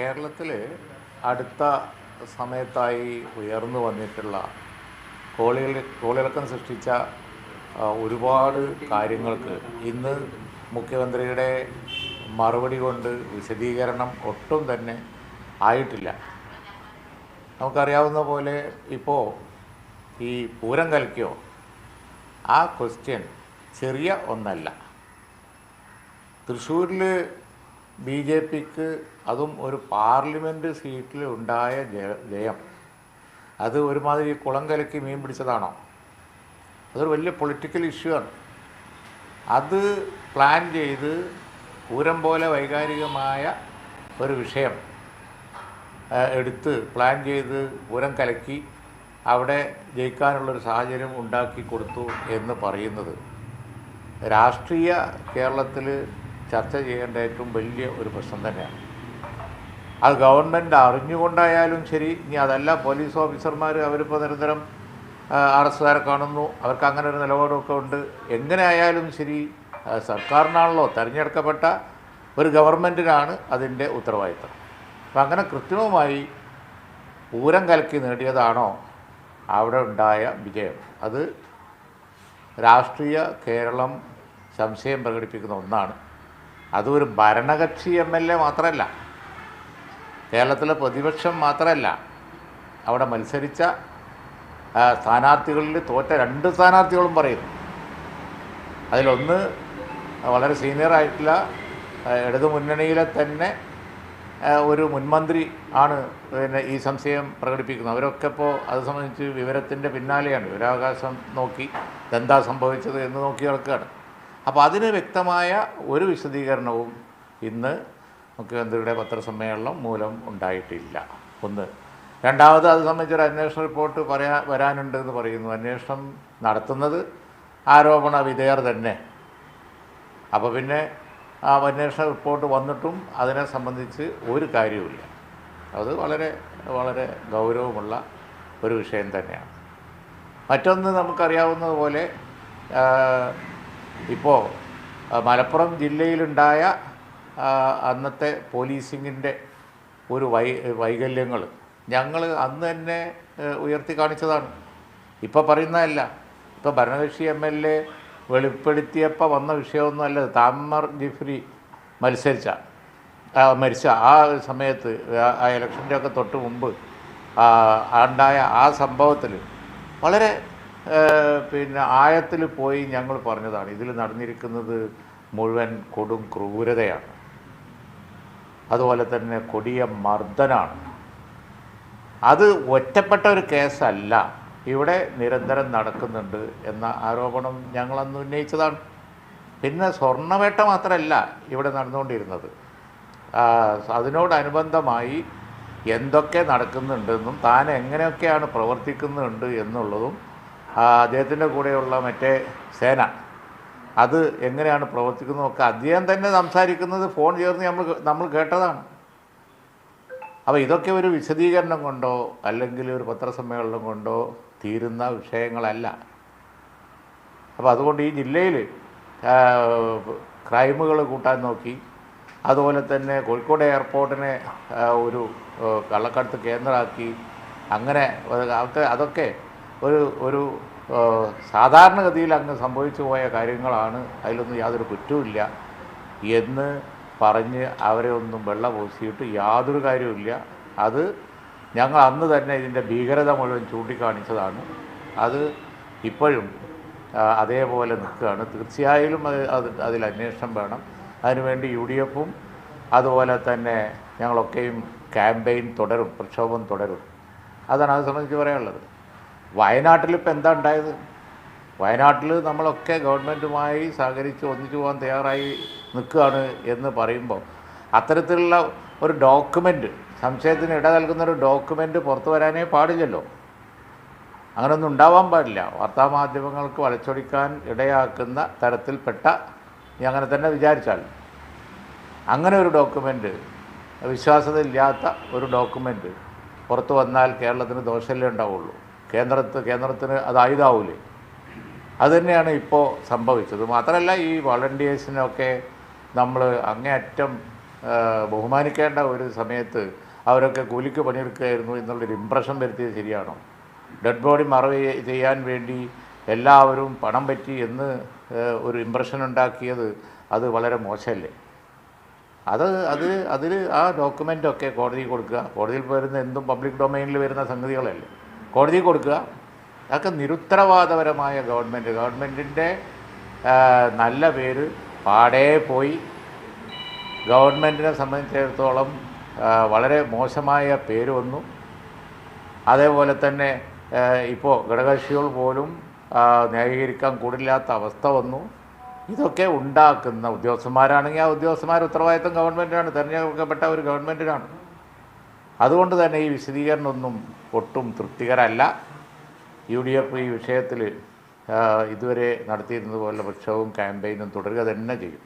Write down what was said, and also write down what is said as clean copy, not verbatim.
കേരളത്തിൽ അടുത്ത സമയത്തായി ഉയർന്നു വന്നിട്ടുള്ള കോളിളക്കം സൃഷ്ടിച്ച ഒരുപാട് കാര്യങ്ങൾക്ക് ഇന്ന് മുഖ്യമന്ത്രിയുടെ മറുപടി കൊണ്ട് വിശദീകരണം ഒട്ടും തന്നെ ആയിട്ടില്ല. നമുക്കറിയാവുന്ന പോലെ ഇപ്പോൾ ഈ പൂരം കലക്കിയോ, ആ ക്വസ്റ്റ്യൻ ചെറിയ ഒന്നല്ല. തൃശ്ശൂരിൽ BJPക്ക് അതും ഒരു പാർലമെൻറ്റ് സീറ്റിൽ ഉണ്ടായ ജയം അത് ഒരുമാതിരി കുളം കലക്കി മീൻ പിടിച്ചതാണോ? അതൊരു വലിയ പൊളിറ്റിക്കൽ ഇഷ്യൂ ആണ്. അത് പ്ലാൻ ചെയ്ത് പൂരം പോലെ വൈകാരികമായ ഒരു വിഷയം എടുത്ത് പ്ലാൻ ചെയ്ത് പൂരം കലക്കി അവിടെ ജയിക്കാനുള്ളൊരു സാഹചര്യം ഉണ്ടാക്കി കൊടുത്തു എന്ന് പറയുന്നത് രാഷ്ട്രീയ കേരളത്തിൽ ചർച്ച ചെയ്യേണ്ട ഏറ്റവും വലിയ ഒരു പ്രശ്നം തന്നെയാണ്. അത് ഗവൺമെൻറ് അറിഞ്ഞുകൊണ്ടായാലും ശരി, ഇനി അതല്ല പോലീസ് ഓഫീസർമാർ അവരിപ്പോൾ നിരന്തരം അറസ്റ്റുകാരെ കാണുന്നു, അവർക്ക് അങ്ങനെ ഒരു നിലപാടൊക്കെ ഉണ്ട്. എങ്ങനെ ആയാലും ശരി, സർക്കാരിനാണല്ലോ, തിരഞ്ഞെടുക്കപ്പെട്ട ഒരു ഗവൺമെൻറ്റിനാണ് അതിൻ്റെ ഉത്തരവാദിത്തം. അപ്പം അങ്ങനെ കൃത്രിമമായി പൂരം കലക്കി നേടിയതാണോ അവിടെ ഉണ്ടായ വിജയം? അത് രാഷ്ട്രീയ കേരളം സംശയം പ്രകടിപ്പിക്കുന്ന ഒന്നാണ്. അതൊരു ഭരണകക്ഷി MLA മാത്രമല്ല, കേരളത്തിലെ പ്രതിപക്ഷം മാത്രമല്ല, അവിടെ മത്സരിച്ച സ്ഥാനാർത്ഥികളിൽ തോറ്റ 2 സ്ഥാനാർത്ഥികളും പറയുന്നു. അതിലൊന്ന് വളരെ സീനിയറായിട്ടുള്ള ഇടതു മുന്നണിയിലെ തന്നെ ഒരു മുൻമന്ത്രി ആണ് പിന്നെ ഈ സംശയം പ്രകടിപ്പിക്കുന്നത്. അവരൊക്കെ ഇപ്പോൾ അത് സംബന്ധിച്ച് വിവരത്തിൻ്റെ പിന്നാലെയാണ്, വിവരാവകാശം നോക്കി എന്താ സംഭവിച്ചത് എന്ന് നോക്കി നടക്കുകയാണ്. അപ്പോൾ അതിന് വ്യക്തമായ ഒരു വിശദീകരണവും ഇന്ന് മുഖ്യമന്ത്രിയുടെ പത്രസമ്മേളനം മൂലം ഉണ്ടായിട്ടില്ല. ഒന്ന്. രണ്ടാമത് അത് സംബന്ധിച്ചൊരു അന്വേഷണ റിപ്പോർട്ട് വരാനുണ്ട് എന്ന് പറയുന്നു. അന്വേഷണം നടത്തുന്നത് ആരോപണ വിധേയർ തന്നെ. അപ്പോൾ പിന്നെ ആ അന്വേഷണ റിപ്പോർട്ട് വന്നിട്ടും അതിനെ സംബന്ധിച്ച് ഒരു കാര്യവുമില്ല. അത് വളരെ വളരെ ഗൗരവമുള്ള ഒരു വിഷയം തന്നെയാണ്. മറ്റൊന്ന്, നമുക്കറിയാവുന്നതുപോലെ ഇപ്പോൾ മലപ്പുറം ജില്ലയിലുണ്ടായ അന്നത്തെ പോലീസിങ്ങിൻ്റെ ഒരു വൈകല്യങ്ങൾ ഞങ്ങൾ അന്ന് തന്നെ ഉയർത്തി കാണിച്ചതാണ്. ഇപ്പോൾ പറയുന്നതല്ല. ഇപ്പോൾ ഭരണകക്ഷി MLA വെളിപ്പെടുത്തിയപ്പോൾ വന്ന വിഷയമൊന്നുമല്ല. താമർ ജിഫ്രി മരിച്ച ആ സമയത്ത്, ആ ഇലക്ഷൻ്റെ ഒക്കെ തൊട്ട് മുമ്പ് ഉണ്ടായ ആ സംഭവത്തിൽ വളരെ പിന്നെ ആഴത്തിൽ പോയി ഞങ്ങൾ പറഞ്ഞതാണ്, ഇതിൽ നടന്നിരിക്കുന്നത് മുഴുവൻ കൊടും ക്രൂരതയാണ്, അതുപോലെ തന്നെ കൊടിയ മർദ്ദനാണ്. അത് ഒറ്റപ്പെട്ട ഒരു കേസല്ല, ഇവിടെ നിരന്തരം നടക്കുന്നുണ്ട് എന്ന ആരോപണം ഞങ്ങളന്ന് ഉന്നയിച്ചതാണ്. പിന്നെ സ്വർണ്ണവേട്ട മാത്രമല്ല ഇവിടെ നടന്നുകൊണ്ടിരുന്നത്, അതിനോടനുബന്ധമായി എന്തൊക്കെ നടക്കുന്നുണ്ടെന്നും താൻ എങ്ങനെയൊക്കെയാണ് പ്രവർത്തിക്കുന്നുണ്ട് എന്നുള്ളതും അദ്ദേഹത്തിൻ്റെ കൂടെയുള്ള മറ്റേ സേന അത് എങ്ങനെയാണ് പ്രവർത്തിക്കുന്നതൊക്കെ അദ്ദേഹം തന്നെ സംസാരിക്കുന്നത് ഫോൺ ചേർന്ന് നമ്മൾ കേട്ടതാണ്. അപ്പോൾ ഇതൊക്കെ ഒരു വിശദീകരണം കൊണ്ടോ അല്ലെങ്കിൽ ഒരു പത്രസമ്മേളനം കൊണ്ടോ തീരുന്ന വിഷയങ്ങളല്ല. അപ്പോൾ അതുകൊണ്ട് ഈ ജില്ലയിൽ ക്രൈമുകൾ കൂട്ടാൻ നോക്കി, അതുപോലെ തന്നെ കോഴിക്കോട് എയർപോർട്ടിനെ ഒരു കള്ളക്കടത്ത് കേന്ദ്രമാക്കി, അങ്ങനെ അതൊക്കെ ഒരു സാധാരണഗതിയിൽ അങ്ങ് സംഭവിച്ചു പോയ കാര്യങ്ങളാണ്, അതിലൊന്നും യാതൊരു കുറ്റവുമില്ല എന്ന് പറഞ്ഞ് അവരെ ഒന്നും വെള്ളം പൂശിയിട്ട് യാതൊരു കാര്യവുമില്ല. അത് ഞങ്ങൾ അന്ന് തന്നെ ഇതിൻ്റെ ഭീകരത മുഴുവൻ ചൂണ്ടിക്കാണിച്ചതാണ്. അത് ഇപ്പോഴും അതേപോലെ നിൽക്കുകയാണ്. തീർച്ചയായും അതിൽ അന്വേഷണം വേണം. അതിനുവേണ്ടി UDFും അതുപോലെ തന്നെ ഞങ്ങളൊക്കെയും ക്യാമ്പയിൻ തുടരും, പ്രക്ഷോഭം തുടരും. അതാണ് അത് സംബന്ധിച്ച് പറയാനുള്ളത്. വയനാട്ടിലിപ്പോൾ എന്താ ഉണ്ടായത്? വയനാട്ടിൽ നമ്മളൊക്കെ ഗവൺമെൻറ്റുമായി സഹകരിച്ച് ഒന്നിച്ചു പോകാൻ തയ്യാറായി നിൽക്കുകയാണ് എന്ന് പറയുമ്പോൾ അത്തരത്തിലുള്ള ഒരു ഡോക്യുമെൻറ്റ്, സംശയത്തിന് ഇട നൽകുന്നൊരു ഡോക്യുമെൻറ്റ് പുറത്തു വരാനേ പാടില്ലല്ലോ. അങ്ങനെയൊന്നും ഉണ്ടാവാൻ പാടില്ല. വാർത്താമാധ്യമങ്ങൾക്ക് വളച്ചൊടിക്കാൻ ഇടയാക്കുന്ന തരത്തിൽപ്പെട്ട, അങ്ങനെ തന്നെ വിചാരിച്ചാൽ, അങ്ങനെ ഒരു ഡോക്യുമെൻറ്റ്, വിശ്വാസ്യതയില്ലാത്ത ഒരു ഡോക്യുമെൻറ്റ് പുറത്തു വന്നാൽ കേരളത്തിന് ദോഷമല്ലേ ഉണ്ടാവുള്ളൂ. കേന്ദ്രത്തിന് അത് ആയുധാവൂലേ? അതുതന്നെയാണ് ഇപ്പോൾ സംഭവിച്ചത്. മാത്രമല്ല, ഈ വളണ്ടിയേഴ്സിനൊക്കെ നമ്മൾ അങ്ങേയറ്റം ബഹുമാനിക്കേണ്ട ഒരു സമയത്ത് അവരൊക്കെ കൂലിക്ക് പണിയെടുക്കുകയായിരുന്നു എന്നുള്ളൊരു ഇമ്പ്രഷൻ വരുത്തിയത് ശരിയാണോ? ഡെഡ് ബോഡി മറവ് ചെയ്യാൻ വേണ്ടി എല്ലാവരും പണം പറ്റി എന്ന് ഒരു ഇമ്പ്രഷൻ ഉണ്ടാക്കിയത് അത് വളരെ മോശമല്ലേ? അതിൽ ആ ഡോക്യുമെൻ്റൊക്കെ കോടതിയിൽ കൊടുക്കുക. കോടതിയിൽ വരുന്ന എന്തും പബ്ലിക് ഡൊമൈനിൽ വരുന്ന സംഗതികളല്ലേ, കോടതിയിൽ കൊടുക്കുക. അതൊക്കെ നിരുത്തരവാദപരമായ ഗവൺമെൻറ്റിൻ്റെ നല്ല പേര് പാടേ പോയി. ഗവൺമെൻറ്റിനെ സംബന്ധിച്ചിടത്തോളം വളരെ മോശമായ പേര് വന്നു. അതേപോലെ തന്നെ ഇപ്പോൾ ഘടകകക്ഷികൾ പോലും ന്യായീകരിക്കാൻ കൂടില്ലാത്ത അവസ്ഥ വന്നു. ഇതൊക്കെ ഉണ്ടാക്കുന്ന ഉദ്യോഗസ്ഥന്മാരാണെങ്കിൽ ആ ഉദ്യോഗസ്ഥന്മാർ ഉത്തരവാദിത്തം ഗവൺമെൻറ്റിനാണ്, തിരഞ്ഞെടുക്കപ്പെട്ട ഒരു ഗവൺമെൻറ്റിനാണ്. അതുകൊണ്ട് തന്നെ ഈ വിശദീകരണമൊന്നും ഒട്ടും തൃപ്തികരമല്ല. UDF ഈ വിഷയത്തിൽ ഇതുവരെ നടത്തിയിരുന്നത് പോലെ പക്ഷവും ക്യാമ്പയിനും തുടരുക തന്നെ ചെയ്യും.